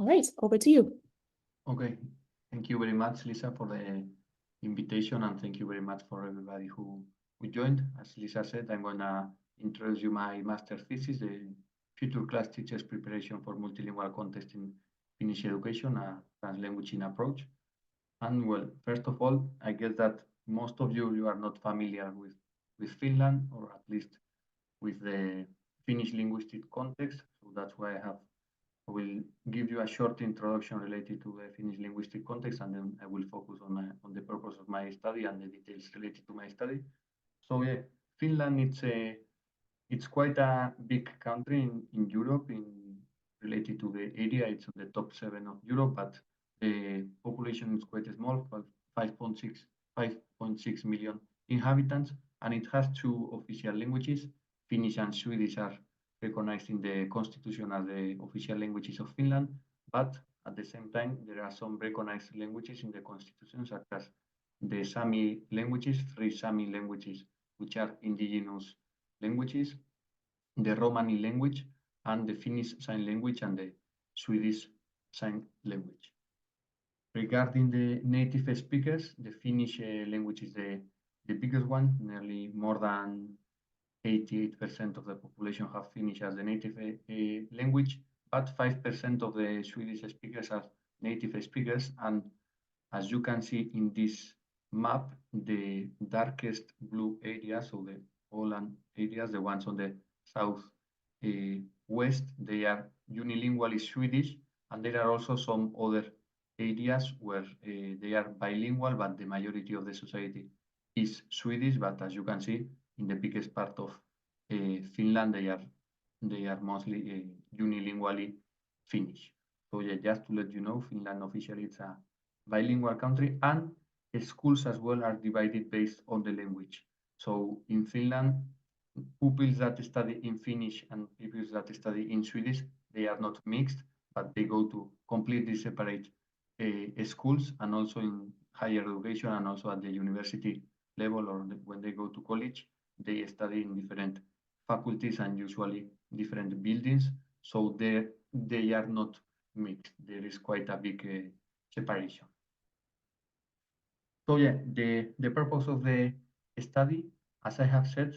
All right, over to you. Okay, thank you very much, Lisa, for the invitation, and thank you very much for everybody who joined. As Lisa said, I'm gonna introduce you my master thesis, the Future Class Teachers Preparation for Multilingual Context in Finnish Education, a translanguaging approach. And well, first of all, I guess that most of you are not familiar with Finland, or at least with the Finnish linguistic context. So that's why I will give you a short introduction related to the Finnish linguistic context, and then I will focus on the purpose of my study and the details related to my study. So yeah, Finland, it's quite a big country in Europe related to the area. It's on the top 7 of Europe, but the population is quite small, 5.6 million inhabitants, and it has two official languages. Finnish and Swedish are recognized in the constitution as the official languages of Finland, but at the same time, there are some recognized languages in the constitution, such as the Sami languages, 3 Sami languages, which are indigenous languages, the Romani language, and the Finnish Sign Language and the Swedish Sign Language. Regarding the native speakers, the Finnish language is the biggest one. Nearly more than 88% of the population have Finnish as the native language, but 5% of the Swedish speakers are native speakers. And as you can see in this map, the darkest blue areas, so the Åland areas, the ones on the south west, they are unilingually Swedish, and there are also some other areas where they are bilingual, but the majority of the society is Swedish. But as you can see, in the biggest part of Finland, they are mostly unilingually Finnish. So yeah, just to let you know, Finland officially it's a bilingual country, and schools as well are divided based on the language. So in Finland, pupils that study in Finnish and pupils that study in Swedish, they are not mixed, but they go to completely separate schools, and also in higher education and also at the university level, or when they go to college, they study in different faculties and usually different buildings. So they are not mixed. There is quite a big separation. So yeah, the purpose of the study, as I have said,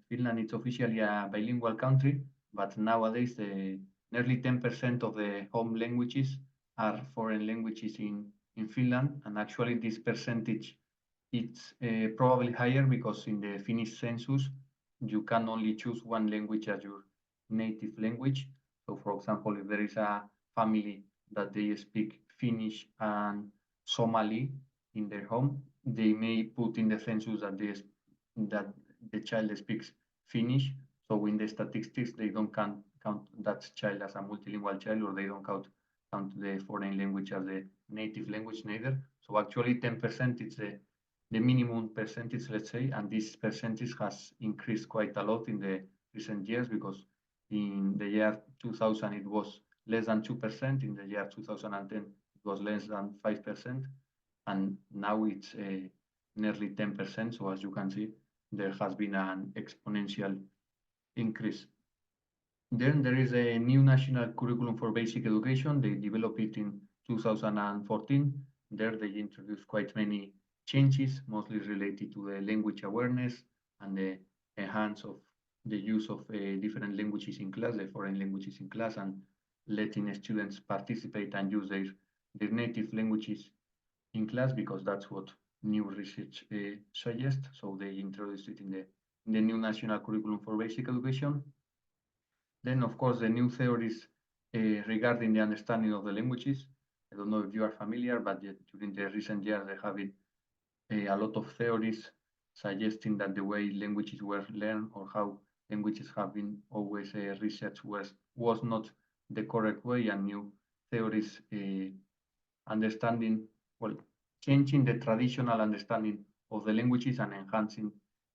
Finland is officially a bilingual country, but nowadays nearly 10% of the home languages are foreign languages in Finland, and actually this percentage it's probably higher because in the Finnish census you can only choose one language as your native language. So for example, if there is a family that they speak Finnish and Somali in their home, they may put in the census that the child speaks Finnish. So in the statistics, they don't count that child as a multilingual child, or they don't count the foreign language as the native language neither. So actually 10% is the minimum percentage, let's say, and this percentage has increased quite a lot in the recent years, because in the year 2000 it was less than 2%, in the year 2010 it was less than 5%, and now it's nearly 10%. So as you can see, there has been an exponential increase. Then there is a new national curriculum for basic education. They developed it in 2014. There they introduced quite many changes, mostly related to the language awareness and the enhance of the use of different languages in class, the foreign languages in class, and letting students participate and use their native languages in class, because that's what new research suggests. So they introduced it in the new national curriculum for basic education. Then, of course, the new theories regarding the understanding of the languages. I don't know if you are familiar, but yet during the recent years, there have been a lot of theories suggesting that the way languages were learned, or how languages have been always researched, was not the correct way, and new theories understanding, well, changing the traditional understanding of the languages and enhancing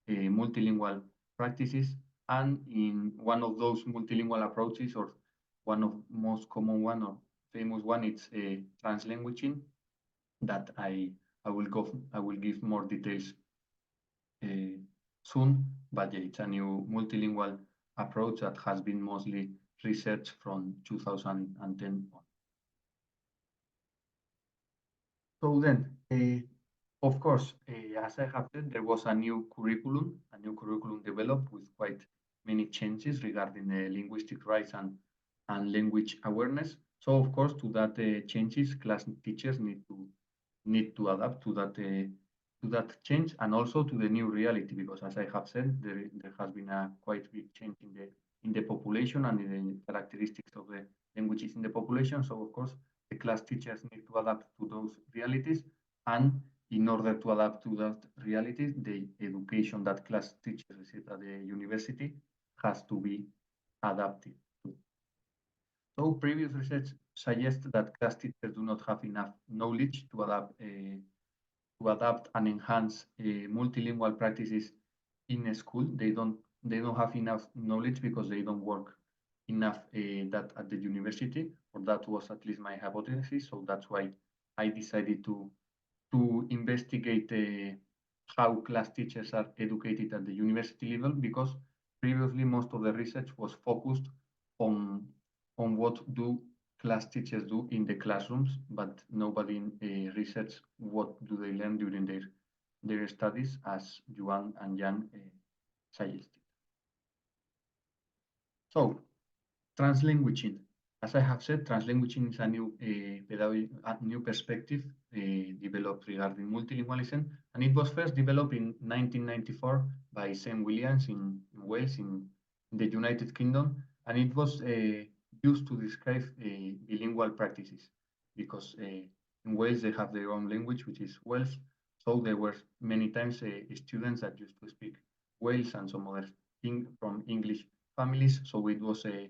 multilingual practices. And in one of those multilingual approaches, or one of most common one or famous one, it's translanguaging, that I will give more details soon. But yeah, it's a new multilingual approach that has been mostly researched from 2010 on. So then, of course, as I have said, there was a new curriculum developed with quite many changes regarding the linguistic rights and language awareness. So of course, to that changes, class teachers need to adapt to that change and also to the new reality, because as I have said, there has been a quite big change in the population and in the characteristics of the languages in the population. So of course, the class teachers need to adapt to those realities, and in order to adapt to that reality, the education that class teachers receive at the university has to be adapted to. So previous research suggests that class teachers do not have enough knowledge to adapt and enhance multilingual practices in a school. They don't have enough knowledge because they don't work enough that at the university, or that was at least my hypothesis. So that's why I decided to investigate how class teachers are educated at the university level, because previously most of the research was focused on what do class teachers do in the classrooms, but nobody research what do they learn during their studies, as Yuan and Yang suggested. So translanguaging. As I have said, translanguaging is a new pedagogy, a new perspective developed regarding multilingualism, and it was first developed in 1994 by St. Williams in Wales, in the United Kingdom, and it was used to describe bilingual practices, because in Wales they have their own language, which is Welsh. So there were many times students that used to speak Welsh and some other thing from English families. So it was a,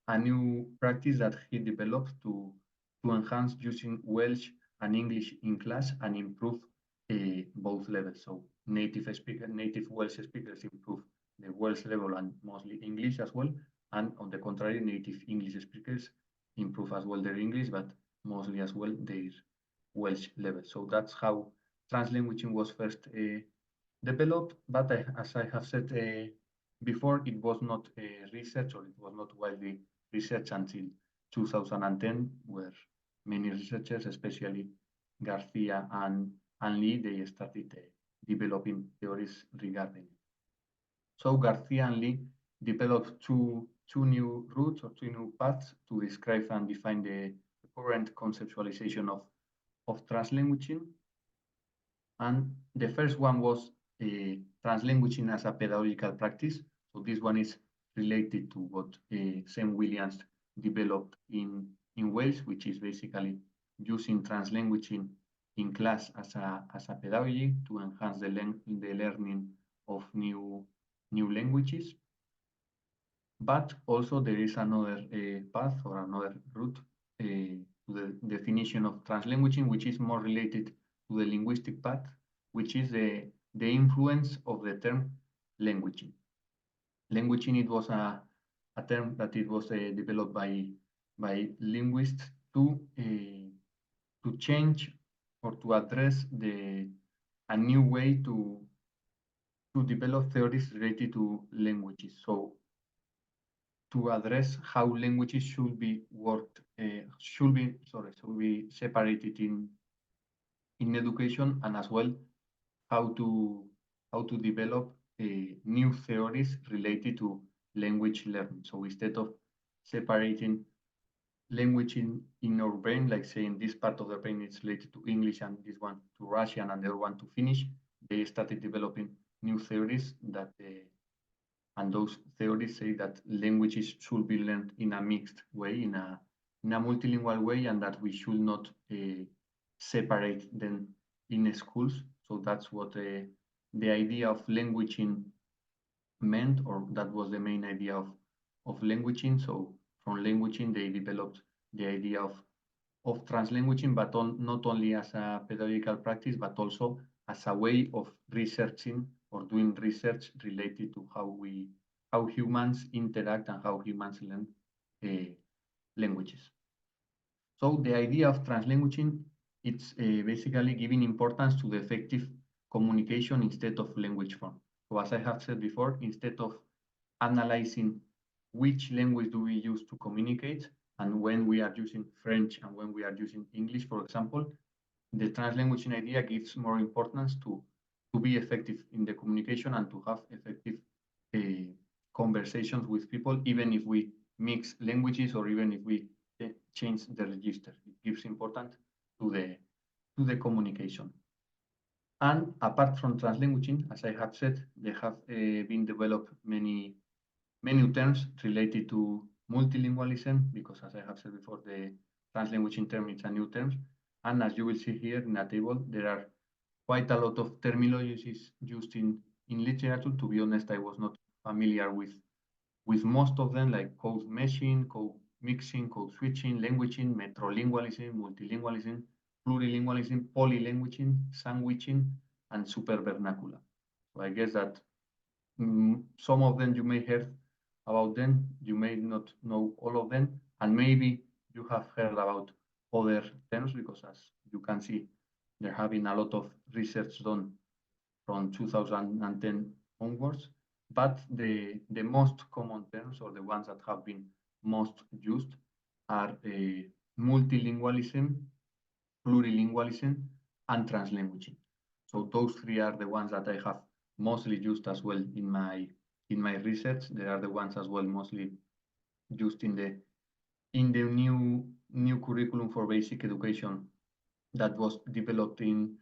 a new practice that he developed to enhance using Welsh and English in class and improve both levels. So native Welsh speakers improve the Welsh level and mostly English as well. And on the contrary, native English speakers improve as well their English, but mostly as well their Welsh level. So that's how translanguaging was first developed, but as I have said before, it was not research, or it was not widely researched until 2010, where many researchers, especially Garcia and Lee, they started developing theories regarding it. So Garcia and Lee developed two new routes, or two new paths, to describe and define the current conceptualization of translanguaging. And the first one was translanguaging as a pedagogical practice. So this one is related to what St. Williams developed in Wales, which is basically using translanguaging in class as a pedagogy to enhance the learning of new languages. But also there is another path, or another route to the definition of translanguaging, which is more related to the linguistic path, which is the influence of the term languaging. Languaging, it was a term that it was developed by linguists to change, or to address a new way to develop theories related to languages. So to address how languages should be separated in education, and as well how to develop new theories related to language learning. So instead of separating language in our brain, like saying this part of the brain is related to English and this one to Russian and the other one to Finnish, they started developing new theories that and those theories say that languages should be learned in a mixed way, in a multilingual way, and that we should not separate them in schools. So that's what the idea of languaging meant, or that was the main idea of languaging. So from languaging, they developed the idea of translanguaging, but not only as a pedagogical practice, but also as a way of researching, or doing research related to how humans interact and how humans learn languages. So the idea of translanguaging, it's basically giving importance to the effective communication instead of language form. So as I have said before, instead of analyzing which language do we use to communicate, And when we are using French and when we are using English, for example, the translanguaging idea gives more importance to be effective in the communication and to have effective uh, conversations with people, even if we mix languages or even if we change the register. It gives importance to the communication. And apart from translanguaging, as I have said, there have been developed many terms related to multilingualism, because as I have said before, the translanguaging term is a new term. And as you will see here in the table, there are quite a lot of terminologies used in literature. To be honest, I was not familiar with most of them, like code meshing, code mixing, code switching, languaging, metrolingualism, multilingualism, plurilingualism, polylanguaging, sandwiching, and supervernacular. So I guess that some of them you may heard about them, you may not know all of them, and maybe you have heard about other terms, because as you can see, there have been a lot of research done from 2010 onwards. But the most common terms, or the ones that have been most used, are multilingualism, plurilingualism, and translanguaging. So those three are the ones that I have mostly used as well in my research. They are the ones as well mostly used in the new curriculum for basic education that was developed in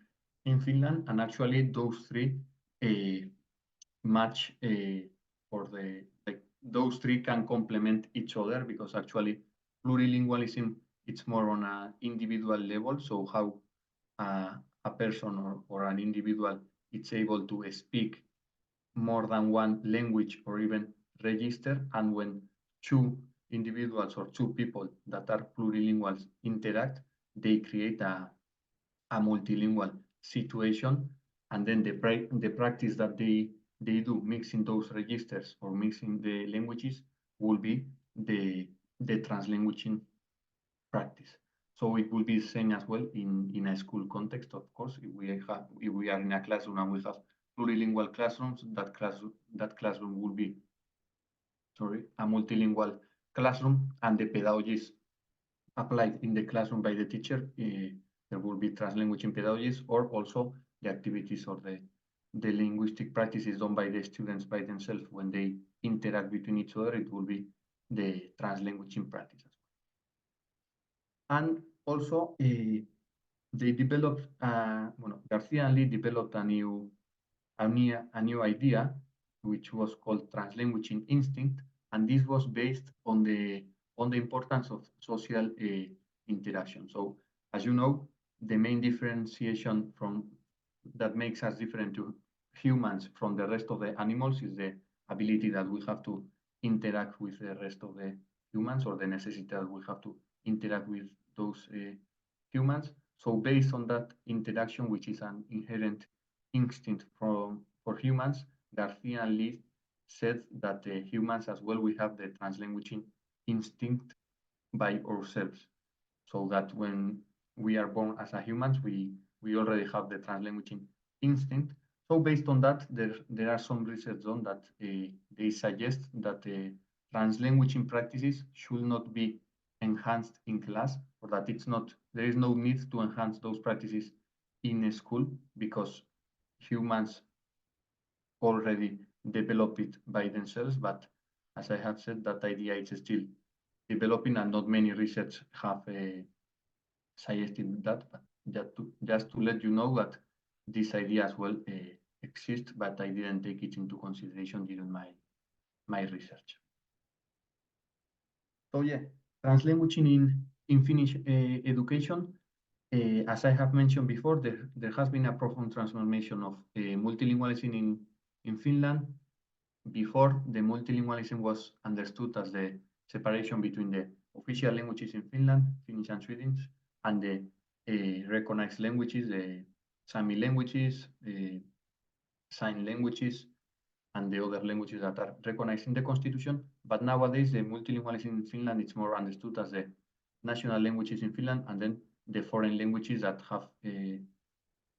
Finland, and actually those three match for the like those three can complement each other, because actually plurilingualism it's more on an individual level. So how a person or an individual is able to speak more than one language or even register, and when two individuals or two people that are plurilinguals interact, they create a multilingual situation. And then the practice that they do mixing those registers or mixing the languages will be the translanguaging practice. So it will be the same as well in a school context, of course. If we are in a classroom and we have plurilingual classrooms, that classroom will be a multilingual classroom, and the pedagogies applied in the classroom by the teacher, there will be translanguaging pedagogies, or also the activities or the linguistic practices done by the students by themselves when they interact between each other. It will be the translanguaging practices. And also, they developed, Garcia and Lee developed a new idea, which was called translanguaging instinct, and this was based on the importance of social interaction. So, as you know, the main differentiation that makes us different to humans from the rest of the animals is the ability that we have to interact with the rest of the humans, or the necessity that we have to interact with those humans. So based on that interaction, which is an inherent instinct for humans, Garcia and Lee said that humans as well, we have the translanguaging instinct by ourselves. So that when we are born as a humans, we already have the translanguaging instinct. So based on that, there are some research done that they suggest that translanguaging practices should not be enhanced in class, or that there is no need to enhance those practices in a school, because humans already develop it by themselves. But as I have said, that idea is still developing, and not many research have suggested that. But just to let you know that this idea as well exists, but I didn't take it into consideration during my research. So yeah, translanguaging in Finnish education, as I have mentioned before, there has been a profound transformation of multilingualism in Finland. Before, the multilingualism was understood as the separation between the official languages in Finland, Finnish and Swedish, and the recognized languages, the Sami languages, sign languages, and the other languages that are recognized in the constitution. But nowadays, the multilingualism in Finland is more understood as the national languages in Finland, and then the foreign languages that have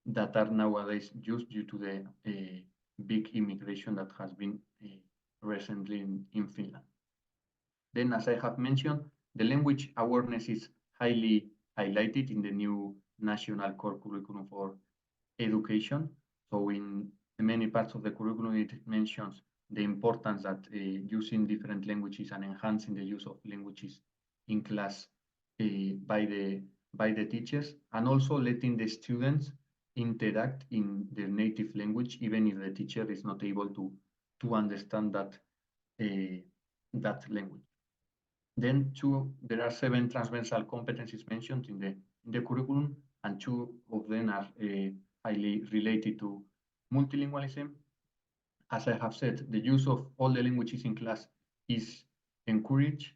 that are nowadays used due to the big immigration that has been recently in Finland. Then, as I have mentioned, The language awareness is highly highlighted in the new national core curriculum for education. So in many parts of the curriculum, it mentions the importance that using different languages and enhancing the use of languages in class by the teachers, and also letting the students interact in their native language, even if the teacher is not able to understand that language. Then there are 7 transversal competencies mentioned in the curriculum, and 2 of them are highly related to multilingualism. As I have said, the use of all the languages in class is encouraged,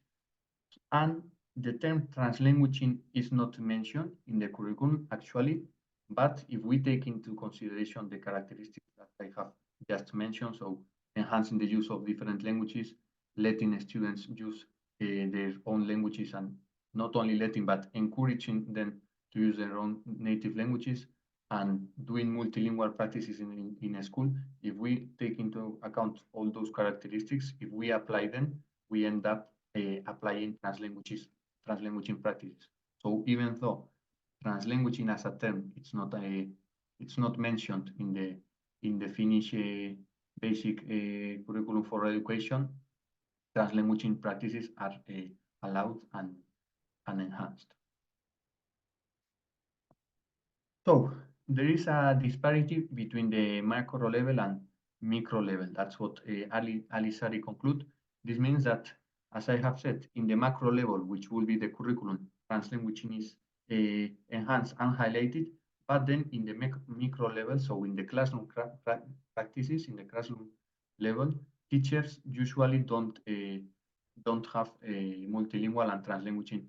and the term translanguaging is not mentioned in the curriculum actually, but if we take into consideration the characteristics that I have just mentioned, so enhancing the use of different languages, letting students use their own languages, and not only letting but encouraging them to use their own native languages, and doing multilingual practices in a school, if we take into account all those characteristics, if we apply them, we end up applying translanguaging practices. So even though translanguaging as a term, it's not mentioned in the Finnish basic curriculum for education, translanguaging practices are allowed and enhanced. So there is a disparity between the macro level and micro level. That's what Ali Sari conclude. This means that, as I have said, in the macro level, which will be the curriculum, translanguaging is enhanced and highlighted, but then in the micro level, so in the classroom practices, in the classroom level, teachers usually don't have multilingual and translanguaging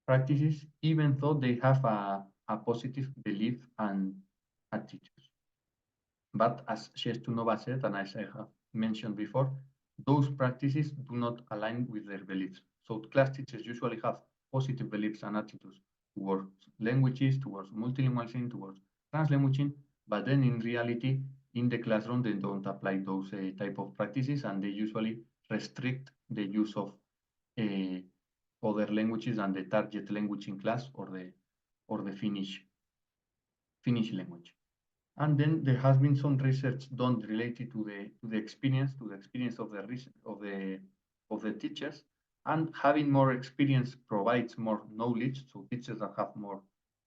practices, even though they have a positive belief and attitude. But as Shestunova said, and as I have mentioned before, those practices do not align with their beliefs. So class teachers usually have positive beliefs and attitudes towards languages, towards multilingualism, towards translanguaging, but then in reality, in the classroom, they don't apply those type of practices, and they usually restrict the use of other languages than the target language in class, or the Finnish language. And then there has been some research done related to the experience of the teachers, and having more experience provides more knowledge. So teachers that have more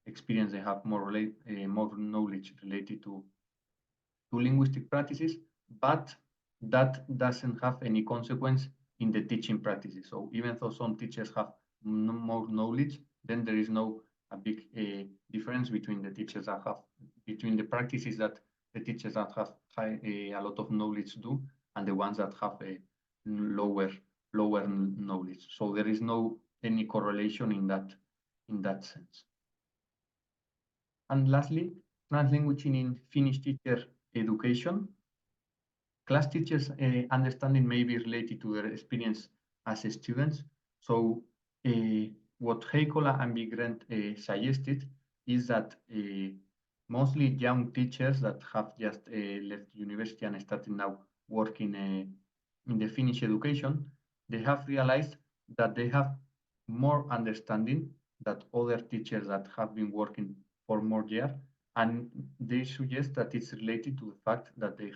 experience, they have more knowledge related to linguistic practices, but that doesn't have any consequence in the teaching practices. So even though some teachers have more knowledge, then there is no a big difference between the teachers that have, between the practices that the teachers that have a lot of knowledge do, and the ones that have a lower knowledge. So there is no any correlation in that sense. And lastly, translanguaging in Finnish teacher education. Class teachers' understanding may be related to their experience as students. So what Heikola and Grad suggested is that mostly young teachers that have just left university and started now working in the Finnish education, they have realized that they have more understanding than other teachers that have been working for more years, and they suggest that it's related to the fact that they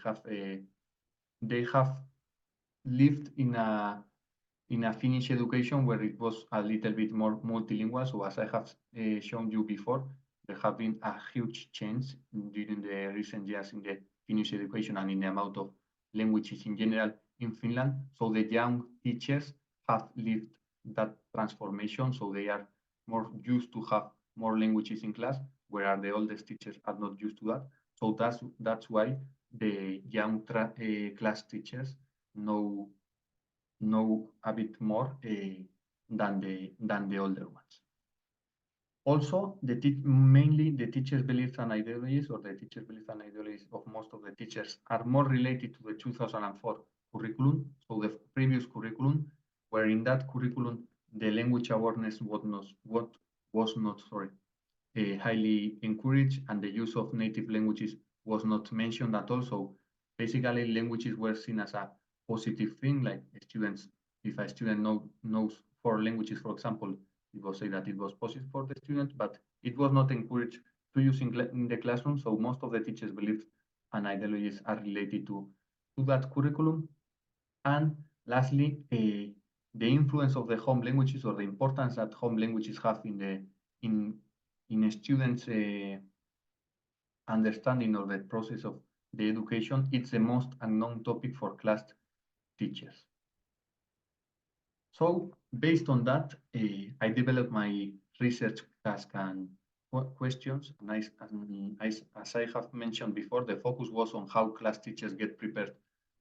have lived in a Finnish education where it was a little bit more multilingual. So as I have shown you before, there have been a huge change during the recent years in the Finnish education and in the amount of languages in general in Finland. So the young teachers have lived that transformation, so they are more used to have more languages in class, whereas the oldest teachers are not used to that. So that's why the young class teachers know a bit more than the older ones. Also, mainly the teachers' beliefs and ideologies, or the teachers' beliefs and ideologies of most of the teachers, are more related to the 2004 curriculum, so the previous curriculum, where in that curriculum the language awareness was not highly encouraged, and the use of native languages was not mentioned at all. So basically, languages were seen as a positive thing, like students. If a student knows for languages, for example, it was said that it was possible for the students, but it was not encouraged to use in the classroom. So most of the teachers believe and ideologies are related to that curriculum. And lastly, the influence of the home languages, or the importance that home languages have in students' understanding of the process of the education. It's the most unknown topic for class teachers. So based on that, I developed my research task and questions. And as I have mentioned before, the focus was on how class teachers get prepared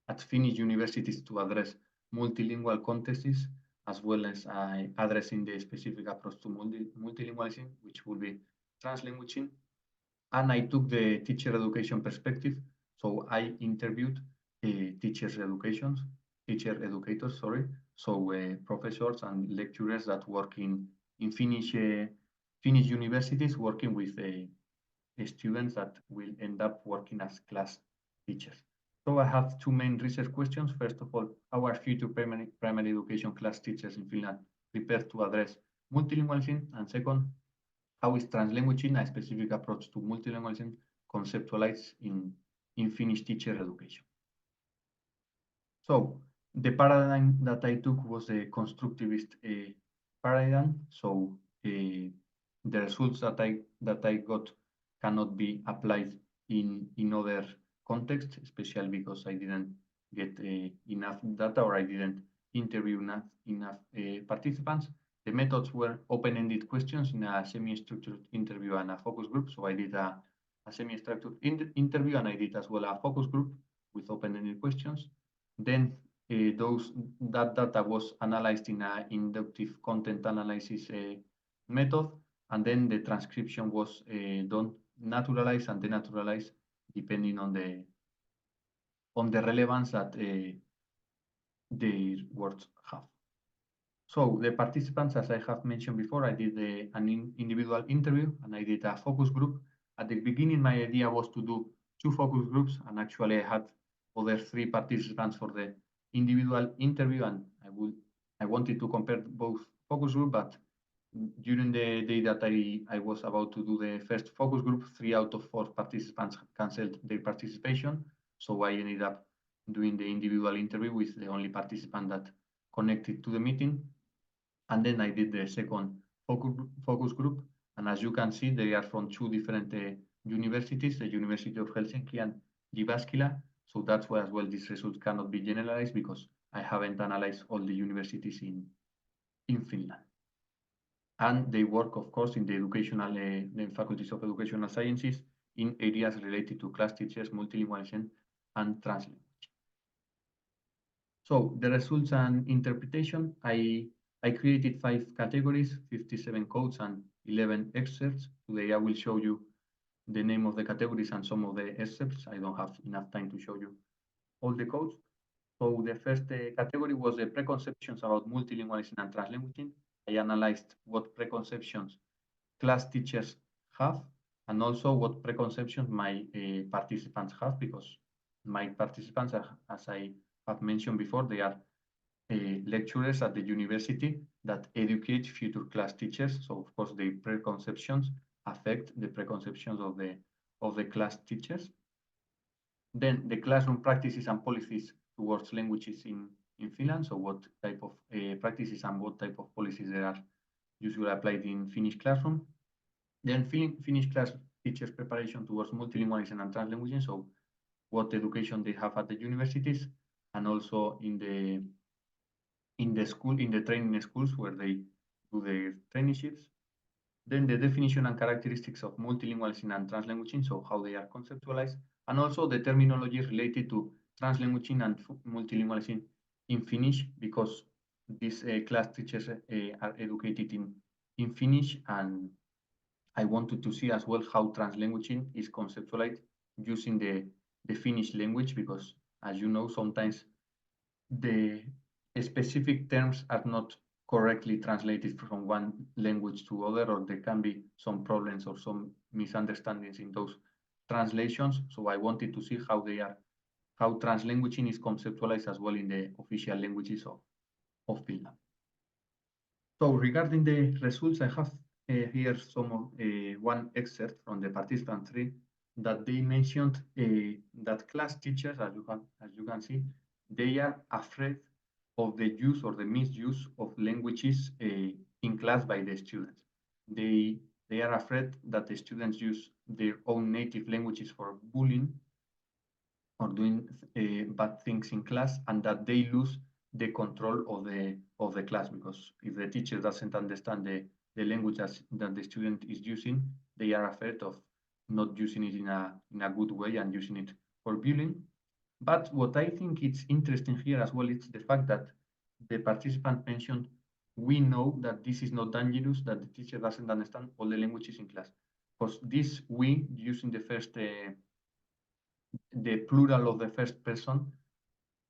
at Finnish universities to address multilingual contexts, as well as addressing the specific approach to multilingualism, which will be translanguaging. And I took the teacher education perspective. So I interviewed teacher educators, sorry. So professors and lecturers that work in Finnish universities, working with students that will end up working as class teachers. So I have two main research questions. First of all, how are future primary education class teachers in Finland prepared to address multilingualism? And second, how is translanguaging, a specific approach to multilingualism, conceptualized in Finnish teacher education? So the paradigm that I took was a constructivist paradigm. So the results that I got cannot be applied in other contexts, especially because I didn't get enough data, or I didn't interview enough participants. The methods were open-ended questions in a semi-structured interview and a focus group. So I did a semi-structured interview, and I did as well a focus group with open-ended questions. Then that data was analyzed in an inductive content analysis method, and then the transcription was done, naturalized and denaturalized, depending on the relevance that their words have. So the participants, as I have mentioned before, I did an individual interview and I did a focus group. At the beginning, my idea was to do 2 focus groups, and actually I had other 3 participants for the individual interview, and I wanted to compare both focus groups, but during the day that I was about to do the first focus group, 3 out of 4 participants canceled their participation. So I ended up doing the individual interview with the only participant that connected to the meeting. And then I did the second focus group. And as you can see, they are from 2 different universities, the University of Helsinki and Jyväskylä. So that's why as well these results cannot be generalized, because I haven't analyzed all the universities in Finland. And they work, of course, in the faculties of educational sciences in areas related to class teachers, multilingualism, and translanguage. So the results and interpretation, I created 5 categories, 57 codes, and 11 excerpts. Today I will show you the name of the categories and some of the excerpts. I don't have enough time to show you all the codes. So the first category was the preconceptions about multilingualism and translanguaging. I analyzed what preconceptions class teachers have, and also what preconceptions my participants have, because my participants, as I have mentioned before, they are lecturers at the university that educate future class teachers. So of course the preconceptions affect the preconceptions of the class teachers. Then the classroom practices and policies towards languages in Finland. So what type of practices and what type of policies there are usually applied in Finnish classroom. Then Finnish class teachers preparation towards multilingualism and translanguaging. So what education they have at the universities, and also in the training schools where they do their traineeships. Then the definition and characteristics of multilingualism and translanguaging, so how they are conceptualized, and also the terminology related to translanguaging and multilingualism in Finnish, because these class teachers are educated in Finnish, and I wanted to see as well how translanguaging is conceptualized using the Finnish language, because as you know, sometimes the specific terms are not correctly translated from one language to other, or there can be some problems or some misunderstandings in those translations. So I wanted to see how translanguaging is conceptualized as well in the official languages of Finland. So regarding the results, I have here one excerpt from the participant 3 that they mentioned that class teachers, as you can see, they are afraid of the use or the misuse of languages in class by the students. They are afraid that the students use their own native languages for bullying or doing bad things in class, and that they lose the control of the class, because if the teacher doesn't understand the language that the student is using, they are afraid of not using it in a good way and using it for bullying. But what I think is interesting here as well is the fact that the participant mentioned, we know that this is not dangerous, that the teacher doesn't understand all the languages in class. Because this we, using the plural of the first person,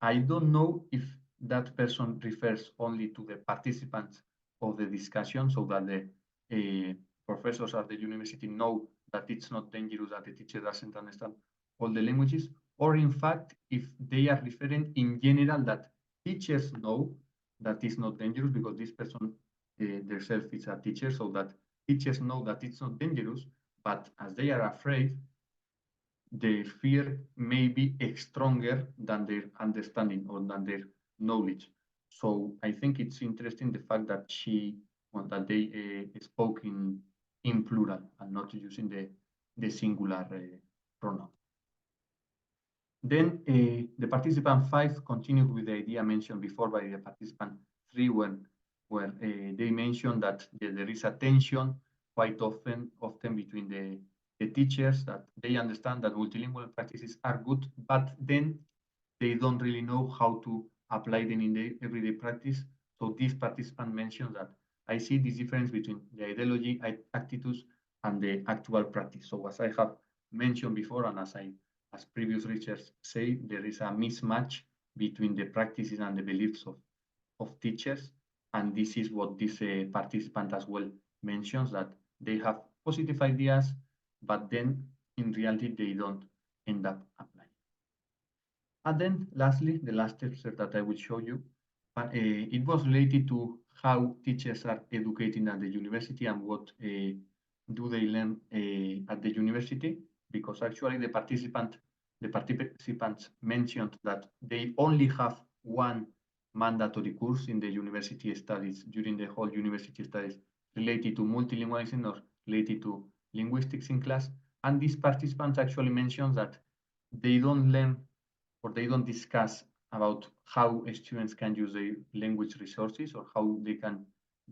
I don't know if that person refers only to the participants of the discussion, so that the professors at the university know that it's not dangerous, that the teacher doesn't understand all the languages, or in fact, if they are referring in general that teachers know that it's not dangerous, because this person themselves is a teacher, so that teachers know that it's not dangerous, but as they are afraid, their fear may be stronger than their understanding or than their knowledge. So I think it's interesting the fact that that they spoke in plural and not using the singular pronoun. Then the participant 5 continued with the idea mentioned before by the participant 3, where they mentioned that there is a tension quite often between the teachers, that they understand that multilingual practices are good, but then they don't really know how to apply them in the everyday practice. So this participant mentioned that I see this difference between the ideology, attitudes, and the actual practice. So as I have mentioned before, and as previous research say, there is a mismatch between the practices and the beliefs of teachers. And this is what this participant as well mentions, that they have positive ideas, but then in reality, they don't end up applying. And then lastly, the last excerpt that I will show you, it was related to how teachers are educating at the university and what do they learn at the university, because actually the participants mentioned that they only have one mandatory course in the university studies, during the whole university studies, related to multilingualism or related to linguistics in class. And these participants actually mentioned that they don't learn or they don't discuss about how students can use their language resources or how they can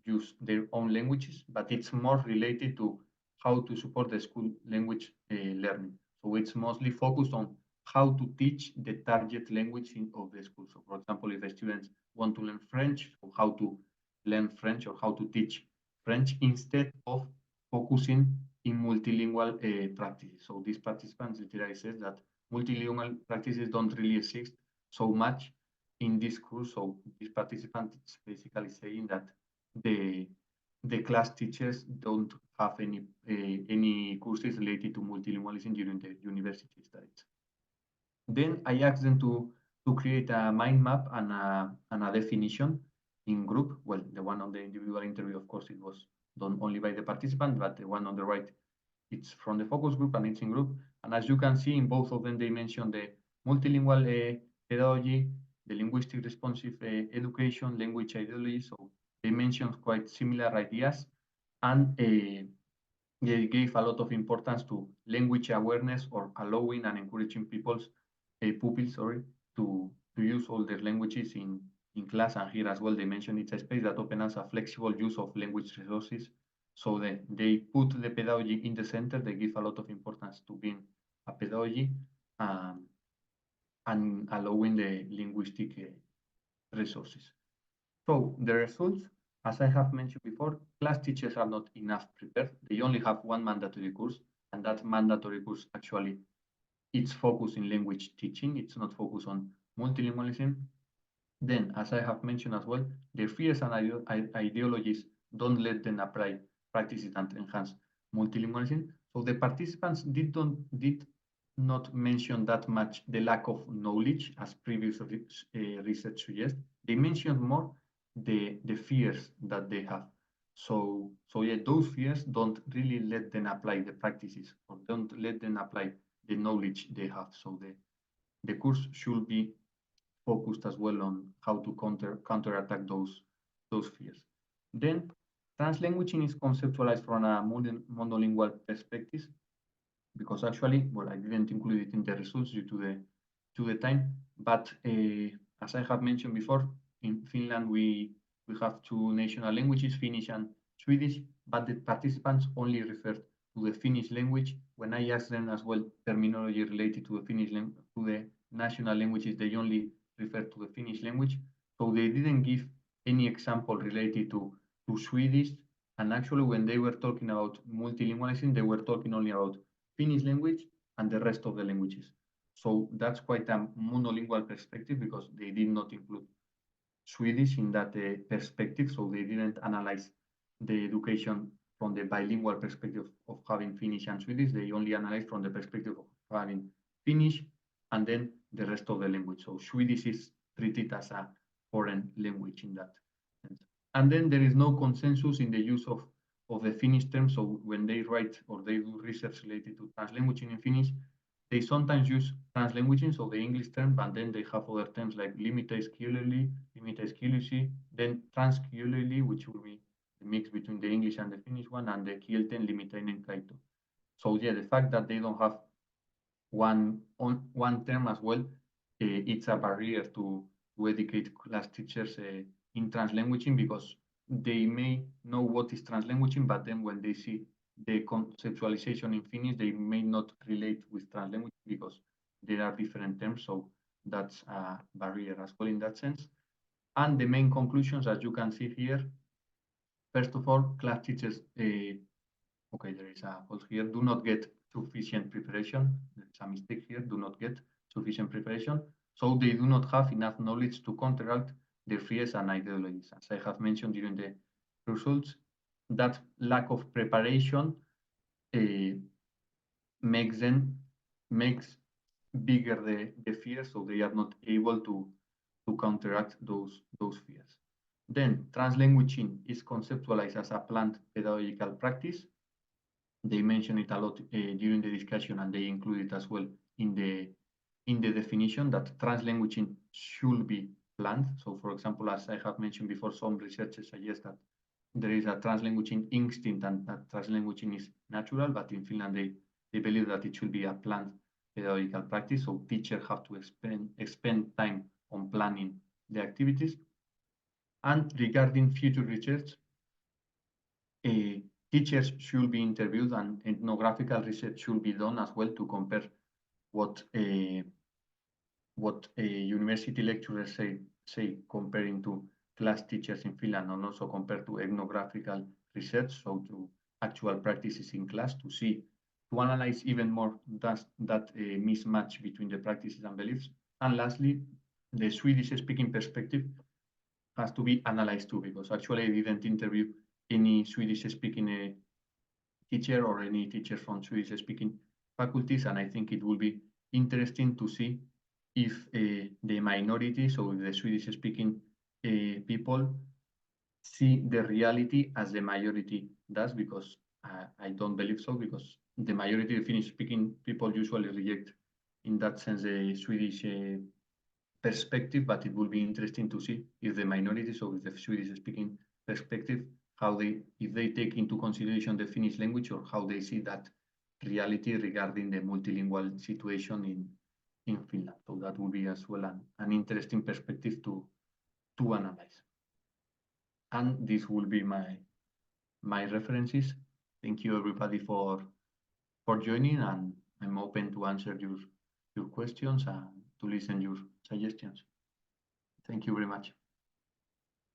use their own languages, but it's more related to how to support the school language learning. So it's mostly focused on how to teach the target language of the school. So for example, if students want to learn French, so how to learn French or how to teach French instead of focusing in multilingual practices. So these participants literally says that multilingual practices don't really exist so much in this course. So this participant is basically saying that the class teachers don't have any courses related to multilingualism during the university studies. Then I asked them to create a mind map and a definition in group. Well, the one on the individual interview, of course, it was done only by the participant, but the one on the right, it's from the focus group and it's in group. And as you can see, in both of them, they mentioned the multilingual pedagogy, the linguistic responsive education, language ideology. So they mentioned quite similar ideas, and they gave a lot of importance to language awareness, or allowing and encouraging pupils, to use all their languages in class. And here as well, they mentioned it's a space that opens a flexible use of language resources. So they put the pedagogy in the center. They give a lot of importance to being a pedagogy and allowing the linguistic resources. So the results, as I have mentioned before, class teachers are not enough prepared. They only have one mandatory course, and that mandatory course actually it's focused in language teaching. It's not focused on multilingualism. Then, as I have mentioned as well, their fears and ideologies don't let them apply practices and enhance multilingualism. So the participants did not mention that much the lack of knowledge, as previous research suggests. They mentioned more the fears that they have. So yeah, those fears don't really let them apply the practices or don't let them apply the knowledge they have. So the course should be focused as well on how to counterattack those fears. Then translanguaging is conceptualized from a monolingual perspective because actually, well, I didn't include it in the results due to the time, but as I have mentioned before, in Finland we have two national languages, Finnish and Swedish, but the participants only refer to the Finnish language. When I asked them as well terminology related to the to the national languages, they only refer to the Finnish language. So they didn't give any example related to Swedish. And actually, when they were talking about multilingualism, they were talking only about Finnish language and the rest of the languages. So that's quite a monolingual perspective because they did not include Swedish in that perspective. So they didn't analyze the education from the bilingual perspective of having Finnish and Swedish. They only analyzed from the perspective of having Finnish and then the rest of the language. So Swedish is treated as a foreign language in that sense. And then there is no consensus in the use of the Finnish term. So when they write or they do research related to translanguaging in Finnish, they sometimes use translanguaging, so the English term, but then they have other terms like limitaskieleli, limitaskielisi, then transkieleli, which will be the mix between the English and the Finnish one, and the kielten limitainen kaito. So yeah, the fact that they don't have one term as well, it's a barrier to educate class teachers in translanguaging because they may know what is translanguaging, but then when they see the conceptualization in Finnish, they may not relate with translanguaging because there are different terms. So that's a barrier as well in that sense. And the main conclusions, as you can see here, first of all, class teachers, okay, there is a fault here, do not get sufficient preparation. There's a mistake here, do not get sufficient preparation. So they do not have enough knowledge to counteract their fears and ideologies. As I have mentioned during the results, that lack of preparation makes bigger the fear, so they are not able to counteract those fears. Then translanguaging is conceptualized as a planned pedagogical practice. They mention it a lot during the discussion, and they include it as well in the definition that translanguaging should be planned. So, for example, as I have mentioned before, some researchers suggest that there is a translanguaging instinct and that translanguaging is natural, but in Finland they believe that it should be a planned pedagogical practice. So teachers have to expend time on planning the activities. And regarding future research, teachers should be interviewed and ethnographical research should be done as well to compare what university lecturers say comparing to class teachers in Finland and also compared to ethnographical research, so to actual practices in class to analyze even more that mismatch between the practices and beliefs. And lastly, the Swedish speaking perspective has to be analyzed too, because actually I didn't interview any Swedish speaking teacher or any teacher from Swedish speaking faculties, and I think it will be interesting to see if the minority, so the Swedish speaking people, see the reality as the majority does, because I don't believe so, because the majority of Finnish speaking people usually reject in that sense the Swedish perspective, but it will be interesting to see if the minority, so the Swedish speaking perspective, if they take into consideration the Finnish language or how they see that reality regarding the multilingual situation in Finland. So that will be as well an interesting perspective to analyze. And this will be my references. Thank you everybody for joining, and I'm open to answer your questions and to listen your suggestions. Thank you very much.